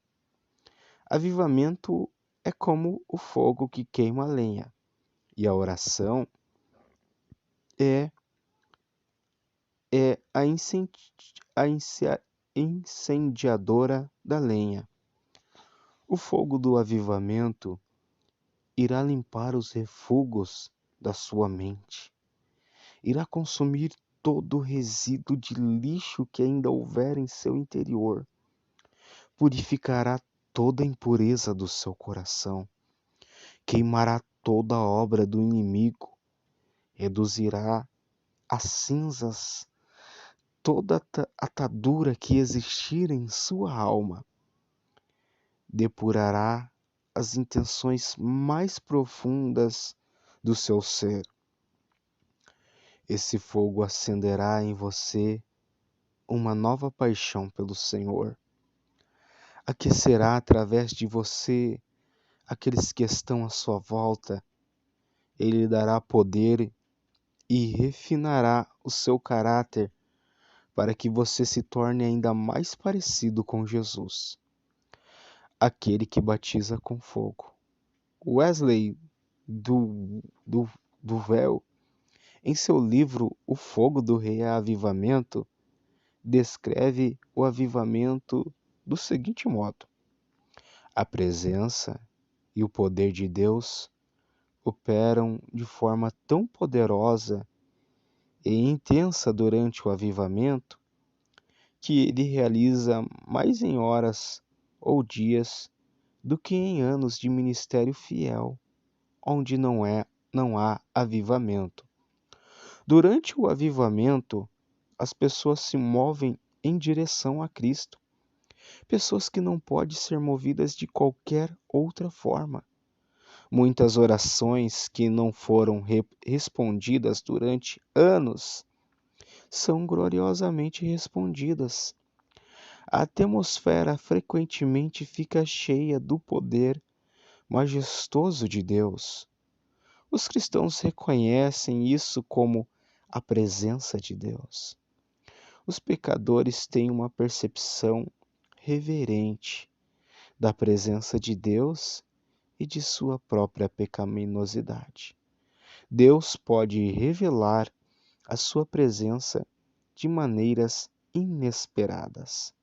Avivamento é como o fogo que queima a lenha, e a oração é, é a incendiadora da lenha. O fogo do avivamento irá limpar os refugos da sua mente, irá consumir todo o resíduo de lixo que ainda houver em seu interior, purificará toda a impureza do seu coração, queimará toda a obra do inimigo, reduzirá a cinzas toda atadura que existir em sua alma, depurará as intenções mais profundas do seu ser. Esse fogo acenderá em você uma nova paixão pelo Senhor. Aquecerá através de você aqueles que estão à sua volta. Ele lhe dará poder e refinará o seu caráter para que você se torne ainda mais parecido com Jesus, aquele que batiza com fogo. Wesley Duvel, em seu livro O Fogo do Reavivamento, descreve o avivamento do seguinte modo: a presença e o poder de Deus operam de forma tão poderosa e intensa durante o avivamento que ele realiza mais em horas ou dias do que em anos de ministério fiel, onde não há avivamento. Durante o avivamento, as pessoas se movem em direção a Cristo, pessoas que não podem ser movidas de qualquer outra forma. Muitas orações que não foram respondidas durante anos são gloriosamente respondidas. A atmosfera frequentemente fica cheia do poder majestoso de Deus. Os cristãos reconhecem isso como a presença de Deus. Os pecadores têm uma percepção reverente da presença de Deus e de sua própria pecaminosidade. Deus pode revelar a sua presença de maneiras inesperadas.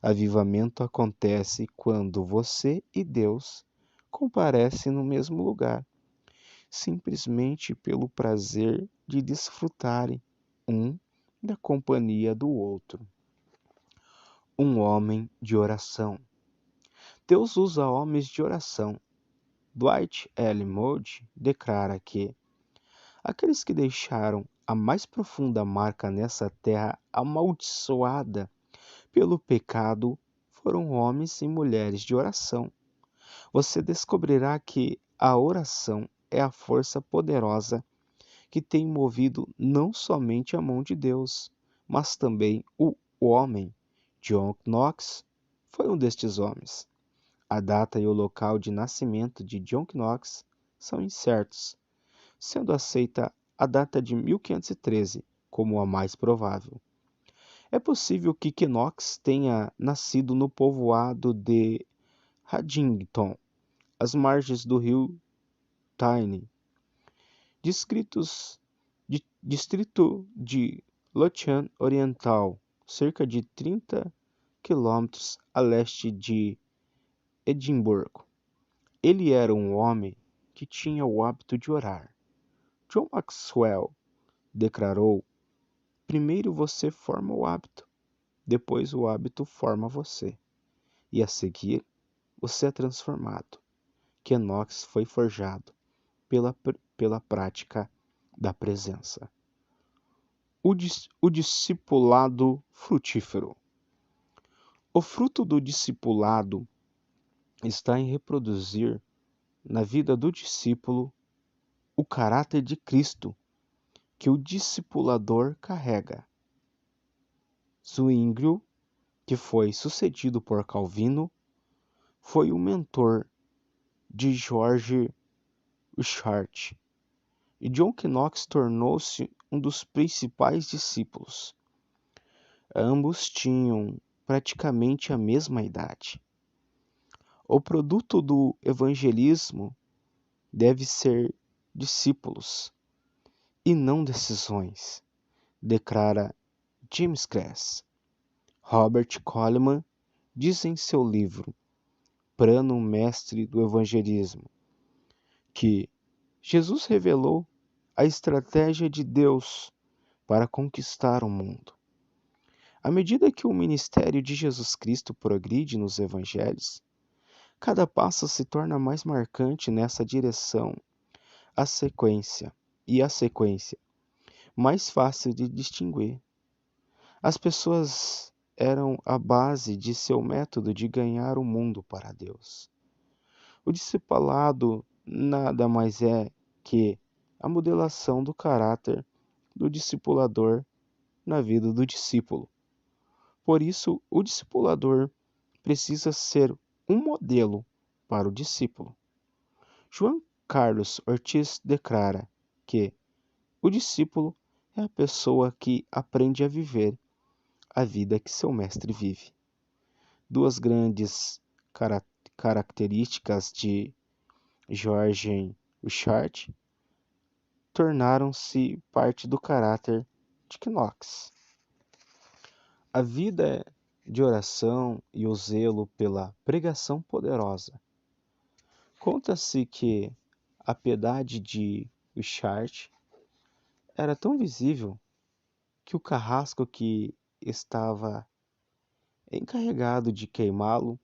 Avivamento acontece quando você e Deus comparecem no mesmo lugar, simplesmente pelo prazer de desfrutarem um da companhia do outro. Um homem de oração. Deus usa homens de oração. Dwight L. Moody declara que aqueles que deixaram a mais profunda marca nessa terra amaldiçoada pelo pecado foram homens e mulheres de oração. Você descobrirá que a oração é a força poderosa que tem movido não somente a mão de Deus, mas também o homem. John Knox foi um destes homens. A data e o local de nascimento de John Knox são incertos, sendo aceita a data de 1513 como a mais provável. É possível que Knox tenha nascido no povoado de Haddington, às margens do rio Tyne, distrito de Lothian Oriental, cerca de 30 quilômetros a leste de Edimburgo. Ele era um homem que tinha o hábito de orar. John Maxwell declarou: primeiro você forma o hábito, depois o hábito forma você, e a seguir você é transformado. Knox foi forjado pela prática da presença. O discipulado frutífero. O fruto do discipulado está em reproduzir na vida do discípulo o caráter de Cristo, que o discipulador carrega. Zwinglio, que foi sucedido por Calvino, foi o mentor de George Wishart, e John Knox tornou-se um dos principais discípulos. Ambos tinham praticamente a mesma idade. O produto do evangelismo deve ser discípulos e não decisões, declara James Kress. Robert Coleman diz em seu livro Plano Mestre do Evangelismo que Jesus revelou a estratégia de Deus para conquistar o mundo. À medida que o ministério de Jesus Cristo progride nos evangelhos, cada passo se torna mais marcante nessa direção. A sequência, mais fácil de distinguir. As pessoas eram a base de seu método de ganhar o mundo para Deus. O discipulado nada mais é que a modelação do caráter do discipulador na vida do discípulo. Por isso, o discipulador precisa ser um modelo para o discípulo. João Carlos Ortiz declara que o discípulo é a pessoa que aprende a viver a vida que seu mestre vive. Duas grandes características de George Wishart tornaram-se parte do caráter de Knox. A vida de oração e o zelo pela pregação poderosa. Conta-se que a piedade de Wishart era tão visível que o carrasco que estava encarregado de queimá-lo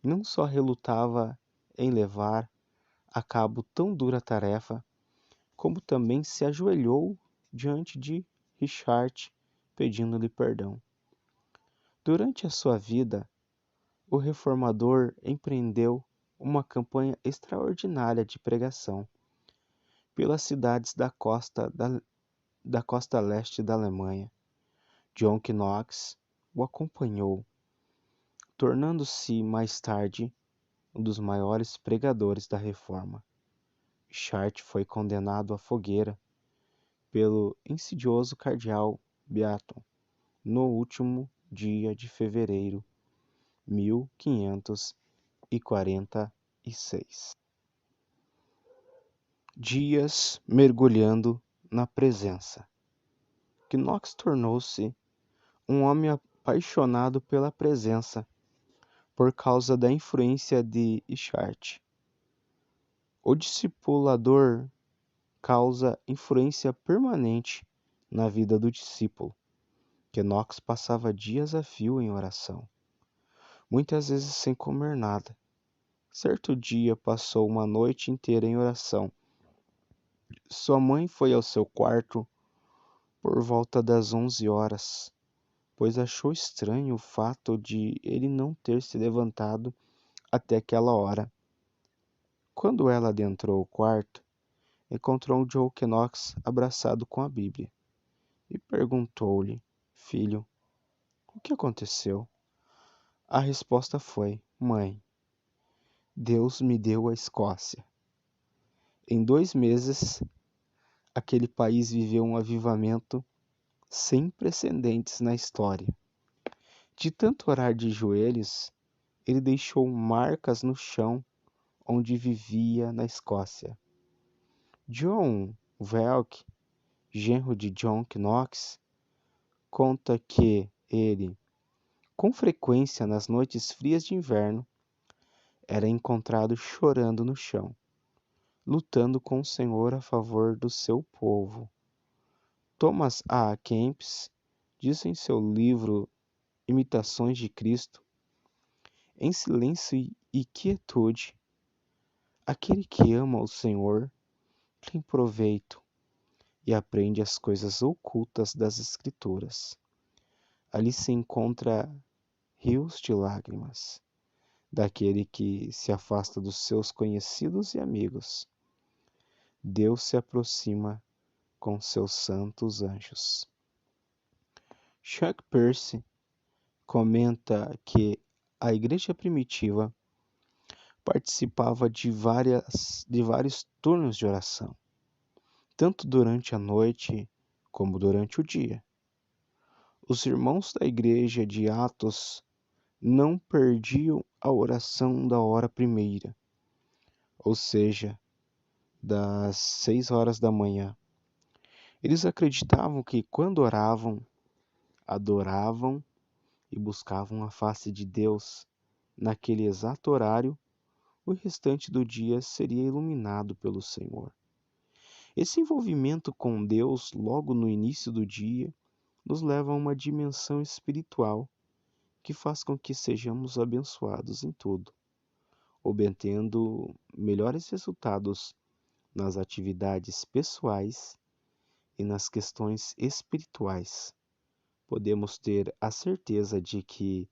não só relutava em levar a cabo tão dura tarefa, como também se ajoelhou diante de Wishart pedindo-lhe perdão. Durante a sua vida, o reformador empreendeu uma campanha extraordinária de pregação pelas cidades da costa leste da Alemanha. John Knox o acompanhou, tornando-se mais tarde um dos maiores pregadores da Reforma. Wishart foi condenado à fogueira pelo insidioso cardeal Beaton no último dia de fevereiro 1546. Dias mergulhando na presença. Knox tornou-se um homem apaixonado pela presença por causa da influência de Wishart. O discipulador causa influência permanente na vida do discípulo. Knox passava dias a fio em oração, muitas vezes sem comer nada. Certo dia passou uma noite inteira em oração. Sua mãe foi ao seu quarto por volta das 11 horas, pois achou estranho o fato de ele não ter se levantado até aquela hora. Quando ela adentrou o quarto, encontrou John Knox abraçado com a Bíblia e perguntou-lhe: Filho, o que aconteceu? A resposta foi: Mãe, Deus me deu a Escócia. Em 2 meses, aquele país viveu um avivamento sem precedentes na história. De tanto orar de joelhos, ele deixou marcas no chão onde vivia na Escócia. John Welk, genro de John Knox, conta que ele, com frequência nas noites frias de inverno, era encontrado chorando no chão, lutando com o Senhor a favor do seu povo. Thomas A. Kempis diz em seu livro Imitações de Cristo: em silêncio e quietude, aquele que ama o Senhor tem proveito e aprende as coisas ocultas das Escrituras. Ali se encontra rios de lágrimas, daquele que se afasta dos seus conhecidos e amigos. Deus se aproxima com seus santos anjos. Chuck Pierce comenta que a igreja primitiva participava de vários turnos de oração, tanto durante a noite como durante o dia. Os irmãos da igreja de Atos não perdiam a oração da hora primeira, ou seja, das 6 horas da manhã. Eles acreditavam que quando oravam, adoravam e buscavam a face de Deus, naquele exato horário, o restante do dia seria iluminado pelo Senhor. Esse envolvimento com Deus logo no início do dia nos leva a uma dimensão espiritual que faz com que sejamos abençoados em tudo, obtendo melhores resultados nas atividades pessoais e nas questões espirituais. Podemos ter a certeza de que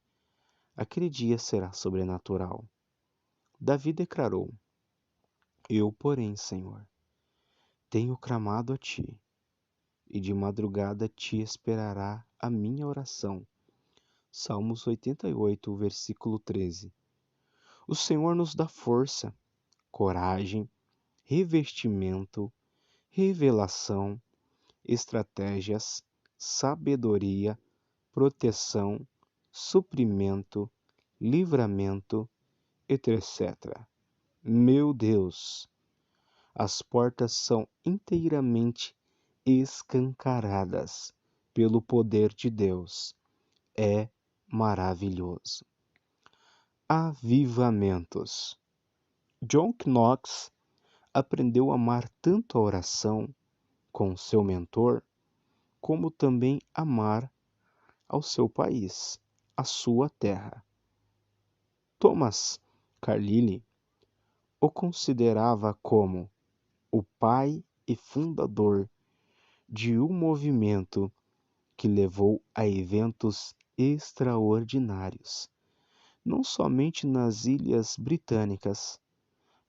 aquele dia será sobrenatural. Davi declarou: Eu, porém, Senhor, tenho clamado a ti, e de madrugada te esperará a minha oração. Salmos 88, versículo 13. O Senhor nos dá força, coragem, revestimento, revelação, estratégias, sabedoria, proteção, suprimento, livramento, etc. Meu Deus, as portas são inteiramente escancaradas pelo poder de Deus. É maravilhoso. Avivamentos. John Knox aprendeu a amar tanto a oração com seu mentor, como também amar ao seu país, a sua terra. Thomas Carlyle o considerava como o pai e fundador de um movimento que levou a eventos extraordinários, não somente nas Ilhas Britânicas,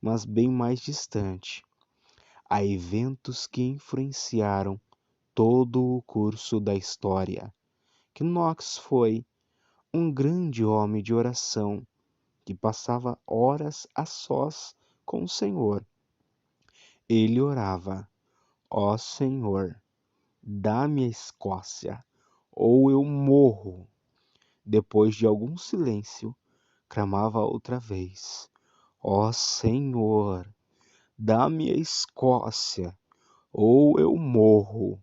mas bem mais distante, a eventos que influenciaram todo o curso da história. Knox foi um grande homem de oração que passava horas a sós com o Senhor. Ele orava: Ó Senhor, dá-me a Escócia, ou eu morro. Depois de algum silêncio, clamava outra vez: Ó Senhor, dá-me a Escócia, ou eu morro.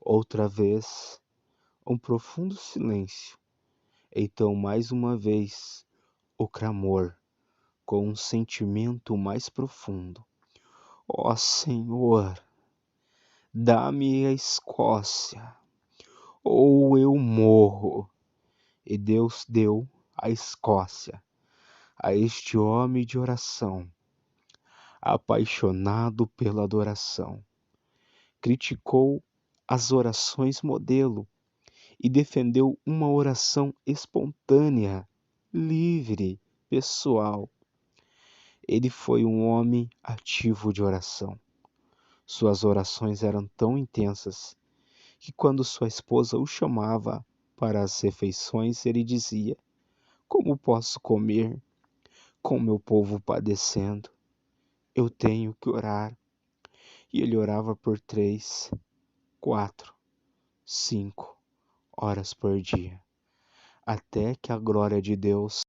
Outra vez, um profundo silêncio. Então, mais uma vez, o clamor, com um sentimento mais profundo: Ó Senhor, dá-me a Escócia, ou eu morro. E Deus deu a Escócia a este homem de oração, apaixonado pela adoração. Criticou as orações modelo e defendeu uma oração espontânea, livre, pessoal. Ele foi um homem ativo de oração. Suas orações eram tão intensas que quando sua esposa o chamava para as refeições, ele dizia: Como posso comer com meu povo padecendo? Eu tenho que orar. E ele orava por 3, 4, 5 horas por dia, até que a glória de Deus